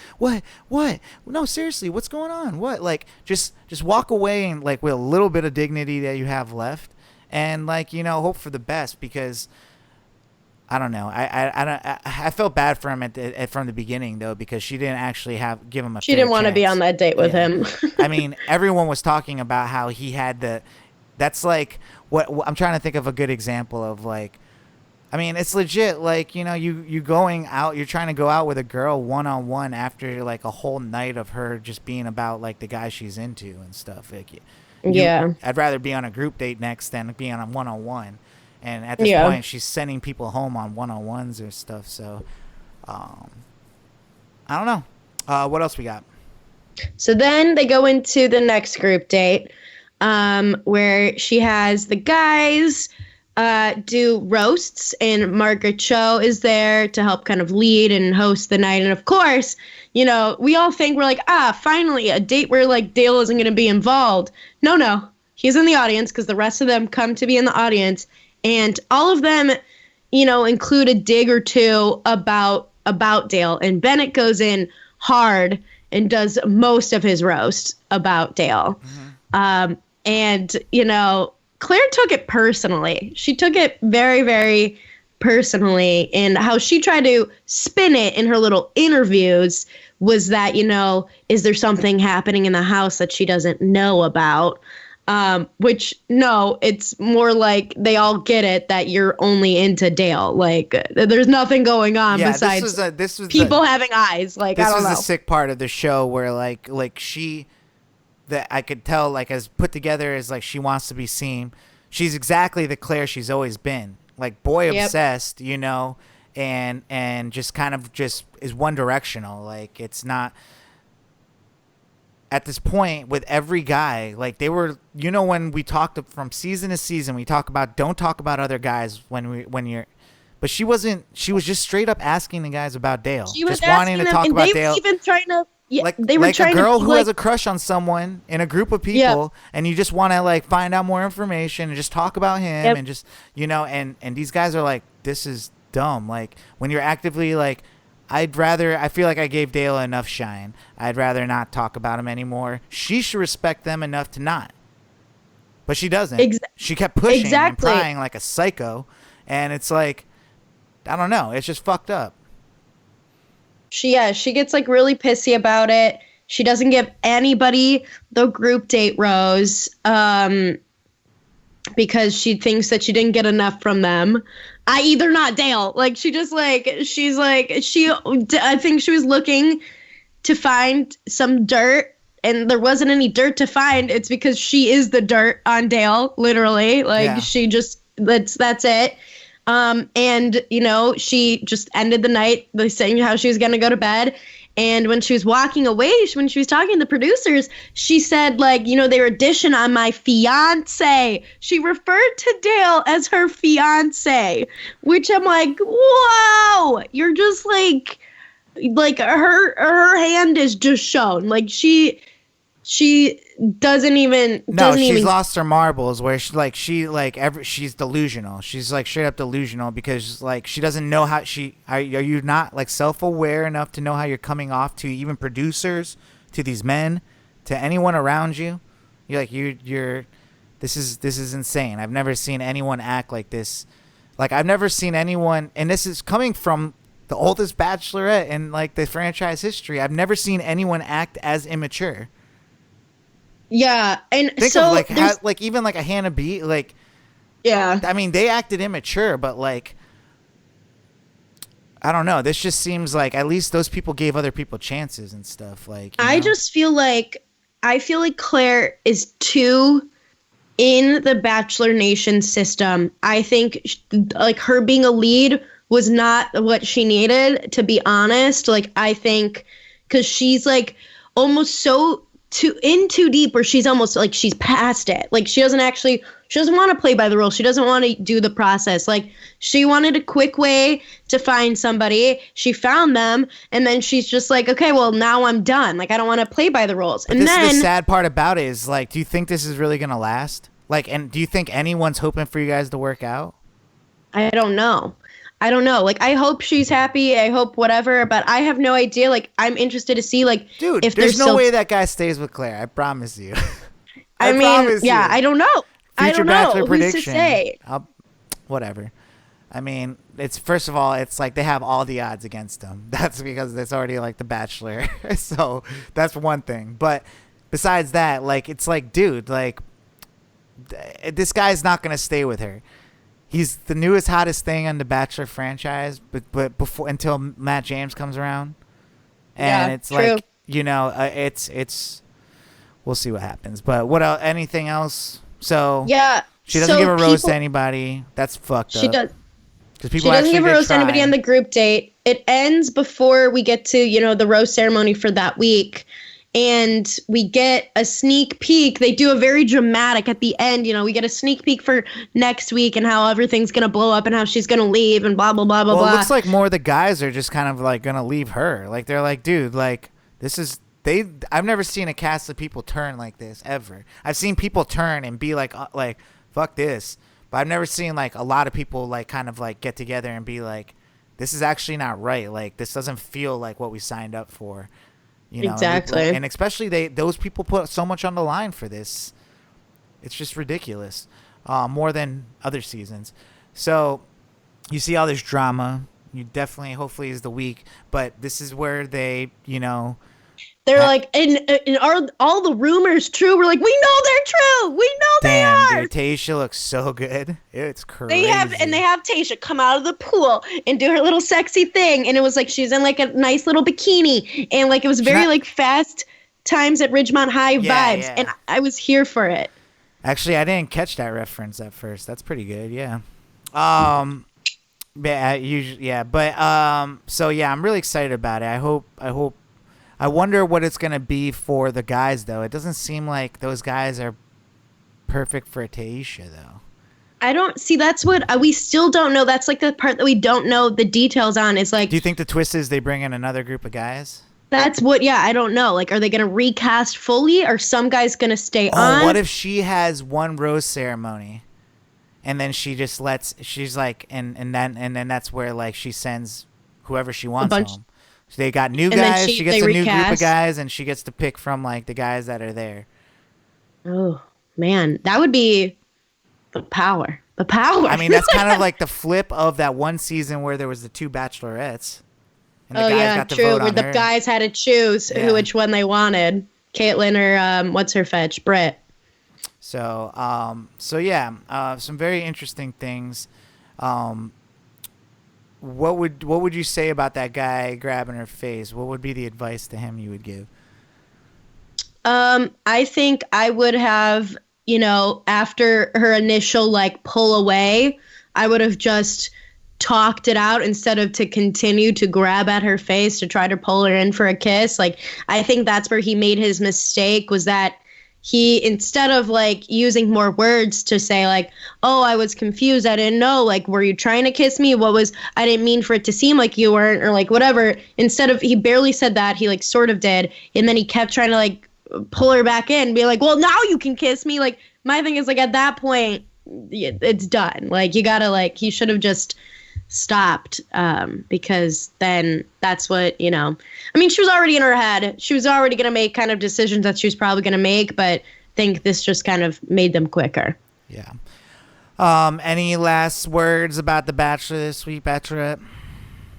no, seriously, what's going on? What? Like just walk away and like with a little bit of dignity that you have left and like, you know, hope for the best because I don't know. I felt bad for him from the beginning though because she didn't actually give him a. She didn't want to be on that date with him. I mean, everyone was talking about how he had that's like what I'm trying to think of a good example of like. I mean, it's legit. Like, you know, you going out, you're trying to go out with a girl one-on-one after like a whole night of her just being about like the guy she's into and stuff. Like, I'd rather be on a group date next than be on a one-on-one. And at this point, she's sending people home on one-on-ones or stuff. So, I don't know. What else we got? So then they go into the next group date where she has the guys do roasts. And Margaret Cho is there to help kind of lead and host the night. And, of course, you know, we all think we're like, finally, a date where, like, Dale isn't going to be involved. No. He's in the audience because the rest of them come to be in the audience. And all of them, you know, include a dig or two about Dale. And Bennett goes in hard and does most of his roast about Dale. Mm-hmm. And, you know, Claire took it personally. She took it very, very personally. And how she tried to spin it in her little interviews was that, you know, is there something happening in the house that she doesn't know about? Which no, it's more like they all get it that you're only into Dale. Like there's nothing going on besides this was people having eyes. Like I don't know. This was the sick part of the show where like she, that I could tell like as put together as like she wants to be seen. She's exactly the Claire she's always been. Like boy obsessed, you know, and just kind of just is one directional. Like it's not. At this point with every guy, like they were, you know, when we talked from season to season, we talk about don't talk about other guys when you're, but she wasn't. She was just straight up asking the guys about Dale, she was just wanting to talk about Dale. Even trying to, they were like trying a girl who has a crush on someone in a group of people, and you just want to like find out more information and just talk about him and just, you know, and these guys are like, this is dumb. Like when you're actively like. I feel like I gave Dale enough shine. I'd rather not talk about him anymore. She should respect them enough to not. But she doesn't. She kept pushing and prying like a psycho. And it's like, I don't know. It's just fucked up. She gets like really pissy about it. She doesn't give anybody the group date rose because she thinks that she didn't get enough from them. They're not Dale. Like I think she was looking to find some dirt and there wasn't any dirt to find. It's because she is the dirt on Dale, literally. Like she just, that's it. And you know, she just ended the night by saying how she was going to go to bed. And when she was walking away, when she was talking to the producers, she said, like, you know, they were dishing on my fiance. She referred to Dale as her fiance, which I'm like, whoa, you're just like her hand is just shown. Like she doesn't even. She's lost her marbles. Where she's delusional. She's like straight up delusional because like she doesn't know how are you not like self-aware enough to know how you're coming off to even producers, to these men, to anyone around you. You're like you're. This is insane. I've never seen anyone act like this. Like I've never seen anyone, and this is coming from the oldest Bachelorette in like the franchise history. I've never seen anyone act as immature. Yeah, and think so of like even like a Hannah B. Like, yeah, I mean they acted immature, but like I don't know. This just seems like at least those people gave other people chances and stuff. Like I feel like Claire is too in the Bachelor Nation system. I think like her being a lead was not what she needed, to be honest. Like I think because she's like almost so too deep where she's almost like she's past it. Like she doesn't want to play by the rules. She doesn't want to do the process. Like she wanted a quick way to find somebody. She found them, and then she's just like, okay, well now I'm done. Like I don't want to play by the rules. But this is the sad part about it is like, do you think this is really gonna last? Like, and do you think anyone's hoping for you guys to work out? I don't know. Like, I hope she's happy. I hope whatever, but I have no idea. Like, I'm interested to see, like, dude, if there's no way that guy stays with Claire. I promise you. I don't know. Future Bachelor prediction. Who's to say? Whatever. I mean, it's first of all, it's like they have all the odds against them. That's because it's already like The Bachelor. So that's one thing. But besides that, like, it's like, dude, like, this guy's not gonna stay with her. He's the newest, hottest thing on the Bachelor franchise, but before until Matt James comes around, and yeah, it's true. like it's we'll see what happens. But what else? Anything else? So yeah, she doesn't give a rose to anybody. That's fucked up. She does. Because she doesn't give a rose to anybody on the group date. It ends before we get to the rose ceremony for that week. And we get a sneak peek. They do a very dramatic at the end. We get a sneak peek for next week and how everything's going to blow up and how she's going to leave and blah, blah, blah, blah, blah. It looks like more the guys are just kind of like going to leave her. Like, they're like, dude, like, this is... I've never seen a cast of people turn like this, ever. I've seen people turn and be like, fuck this. But I've never seen, like, a lot of people, like, kind of, like, get together and be like, this is actually not right. Like, this doesn't feel like what we signed up for. Exactly. And especially those people put so much on the line for this. It's just ridiculous. More than other seasons. So you see all this drama. You definitely, hopefully, is the week. But this is where they, they're like, and are all the rumors true? We're like, we know they're true. We know they are. Damn, dude, Tayshia looks so good. It's crazy. They have Tayshia come out of the pool and do her little sexy thing, and it was like she's in like a nice little bikini, and like it was very like Fast Times at Ridgemont High vibes, and I was here for it. Actually, I didn't catch that reference at first. That's pretty good. Yeah. So yeah, I'm really excited about it. I wonder what it's gonna be for the guys, though. It doesn't seem like those guys are perfect for Tayshia, though. I don't see. That's what we still don't know. That's like the part that we don't know the details on. Is like. Do you think the twist is they bring in another group of guys? That's what. Yeah, I don't know. Like, are they gonna recast fully? Or some guys gonna stay on? What if she has one rose ceremony, and then she just she's like, and then that's where like she sends whoever she wants home. So they got new guys. She gets a new group of guys, and she gets to pick from like the guys that are there. Oh man, that would be the power. The power. I mean, that's kind of like the flip of that one season where there was the two bachelorettes, and the guys got to vote on where the guys had to choose which one they wanted, Caitlyn or what's her fetch, Britt. So some very interesting things. What would you say about that guy grabbing her face? What would be the advice to him you would give? I think I would have, after her initial like pull away, I would have just talked it out instead of to continue to grab at her face to try to pull her in for a kiss. Like, I think that's where he made his mistake, was that he, instead of like using more words to say like, oh, I was confused, I didn't know, like, were you trying to kiss me? I didn't mean for it to seem like you weren't, or like whatever. Instead of, he barely said that, he like sort of did. And then he kept trying to like pull her back in and be like, well, now you can kiss me. Like, my thing is like, at that point, it's done. Like, you gotta like, he should have just stopped, because then that's what, you know, I mean, she was already in her head. She was already going to make kind of decisions that she was probably going to make, but I think this just kind of made them quicker. Yeah. Any last words about The Bachelor this week, Bachelorette?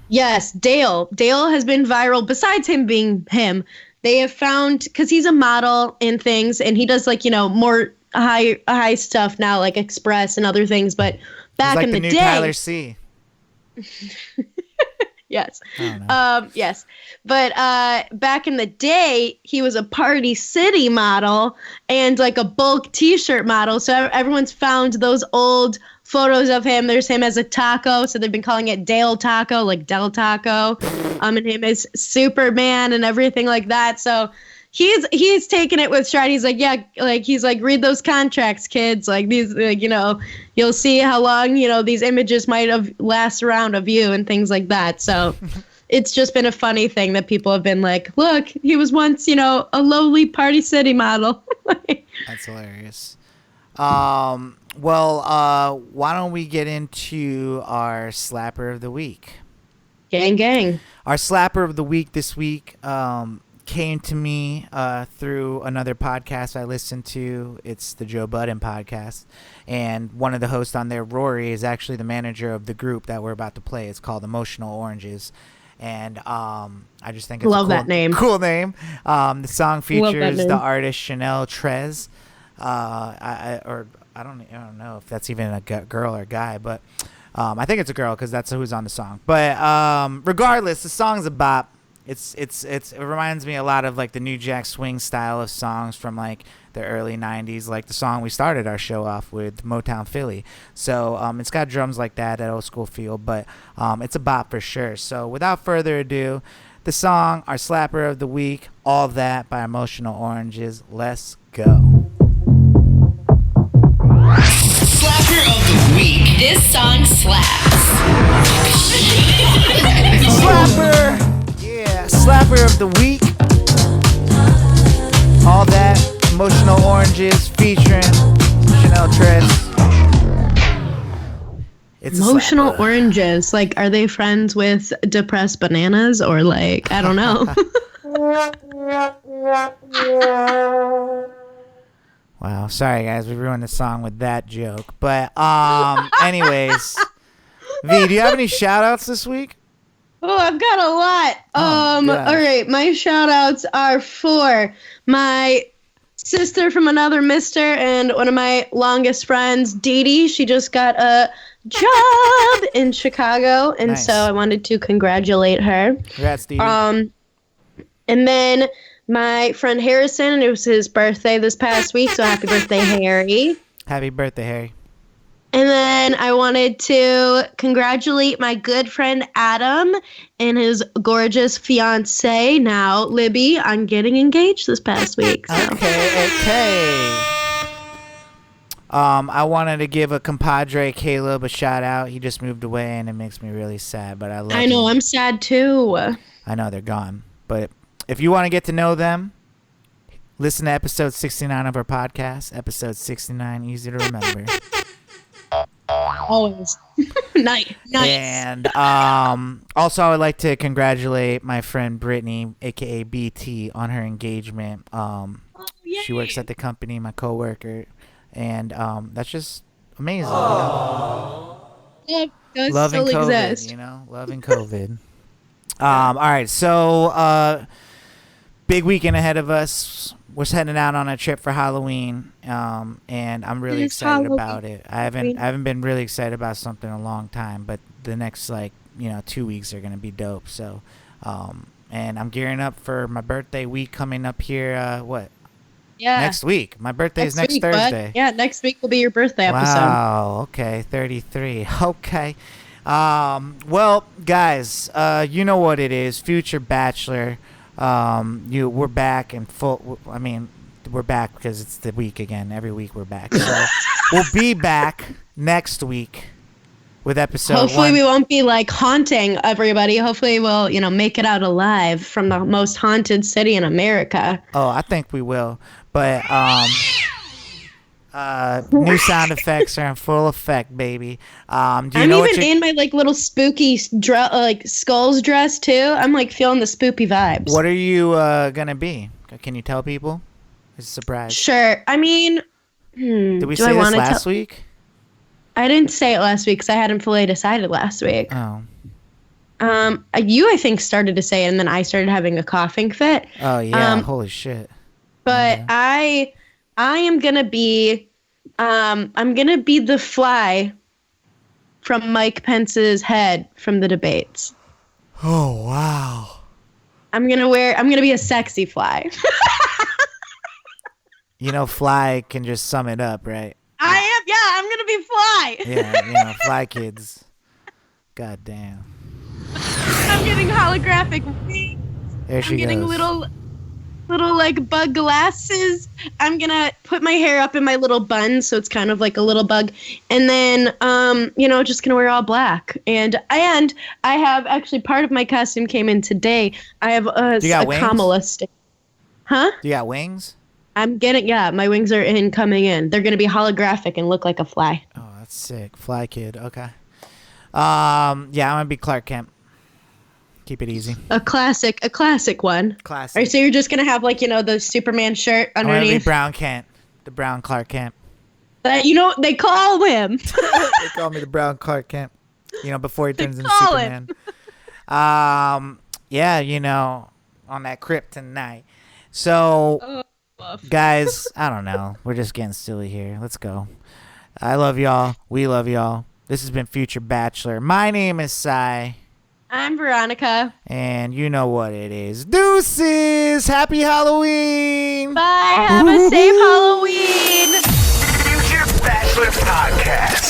Yes, Dale. Dale has been viral. Besides him being him, they have found, because he's a model and things, and he does like, you know, more high stuff now, like Express and other things, but back like in the new day. Tyler C. Yes. Yes. But back in the day, he was a Party City model and like a bulk t-shirt model. So everyone's found those old photos of him. There's him as a taco. So they've been calling it Dale Taco, like Del Taco. And him as Superman and everything like that. So he's taking it with stride. He's like, yeah, like, he's like, read those contracts, kids. Like, these, like, you know, you'll see how long, you know, these images might have last around of you and things like that. So it's just been a funny thing that people have been like, look, he was once, you know, a lowly Party City model. That's hilarious. Well, why don't we get into our slapper of the week? Gang, gang. Our slapper of the week this week, came to me through another podcast I listened to. It's the Joe Budden podcast, and one of the hosts on there, Rory, is actually the manager of the group that we're about to play. It's called Emotional Oranges, and I just think it's that name. Cool name. The song features the artist Chanel Trez. I don't know if that's even a girl or guy, but I think it's a girl because that's who's on the song. But regardless, the song's a bop. It reminds me a lot of like the New Jack Swing style of songs from like the early 90s, like the song we started our show off with, Motownphilly. So it's got drums like that old school feel, but it's a bop for sure. So without further ado, the song, our slapper of the week, All That by Emotional Oranges. Let's go. Slapper of the week. This song slaps. Slapper! Slapper of the week, All That, Emotional Oranges, featuring Chanel Trez. It's Emotional Oranges, like, are they friends with Depressed Bananas, or like, I don't know. Wow, sorry guys, we ruined the song with that joke. But anyways, V, do you have any shout outs this week? Oh, I've got a lot. All right, my shout outs are for my sister from another mister and one of my longest friends, Dee Dee. She just got a job in Chicago, and nice. So I wanted to congratulate her. Congrats, Dee Dee. And then my friend Harrison, it was his birthday this past week, so happy birthday, Harry. Happy birthday, Harry. And then I wanted to congratulate my good friend Adam and his gorgeous fiance, now Libby, on getting engaged this past week. So. Okay. I wanted to give a compadre, Caleb, a shout out. He just moved away, and it makes me really sad, but I love I know, him. I'm sad too. I know they're gone, but if you want to get to know them, listen to episode 69 of our podcast. Episode 69, easy to remember. Always. Nice. And also, I would like to congratulate my friend Brittany, aka BT, on her engagement. She works at the company, my coworker, and that's just amazing. You know? Love and COVID, exist. you know, love and COVID. All right, so big weekend ahead of us. We're heading out on a trip for Halloween, and I'm really excited about it. I haven't been really excited about something in a long time, but the next 2 weeks are gonna be dope. So, and I'm gearing up for my birthday week coming up here. Next week. My birthday is next Thursday. Bud. Yeah, next week will be your birthday episode. Wow. Okay, 33. Okay. Well, guys, you know what it is. Future Bachelor. We're back in full. I mean, we're back because it's the week again. Every week we're back. So we'll be back next week with episode Hopefully 1. we won't be like haunting everybody. Hopefully we'll, make it out alive from the most haunted city in America. Oh, I think we will. But new sound effects are in full effect, baby. I'm even in my like little spooky skulls dress too. I'm like feeling the spoopy vibes. What are you gonna be? Can you tell people? It's a surprise. Sure. I mean, did we say this last week? I didn't say it last week because I hadn't fully decided last week. Oh. You I think started to say it, and then I started having a coughing fit. Oh yeah! Holy shit! But yeah. I am gonna be, I'm gonna be the fly from Mike Pence's head from the debates. Oh wow! I'm gonna be a sexy fly. Fly can just sum it up, right? I am. Yeah, I'm gonna be fly. Yeah, fly kids. God damn. I'm getting holographic wings. There she I'm getting goes. little like bug glasses. I'm gonna put my hair up in my little bun so it's kind of like a little bug, and then just gonna wear all black. And I have actually part of my costume came in today. I have a Kamala stick. Huh? You got wings? My wings are coming in. They're gonna be holographic and look like a fly. Oh, that's sick. Fly kid. Okay. I'm gonna be Clark Kent. Keep it easy. A classic one. Classic. All right, so you're just gonna have the Superman shirt underneath. I'm gonna be Brown Kent, the Brown Clark Kent. They call him. They call me the Brown Clark Kent. Before he turns into Superman. On that kryptonite. So, guys, I don't know. We're just getting silly here. Let's go. I love y'all. We love y'all. This has been Future Bachelor. My name is Sai. I'm Veronica. And you know what it is. Deuces! Happy Halloween! Bye! Have a safe Halloween! Future Bachelor Podcast.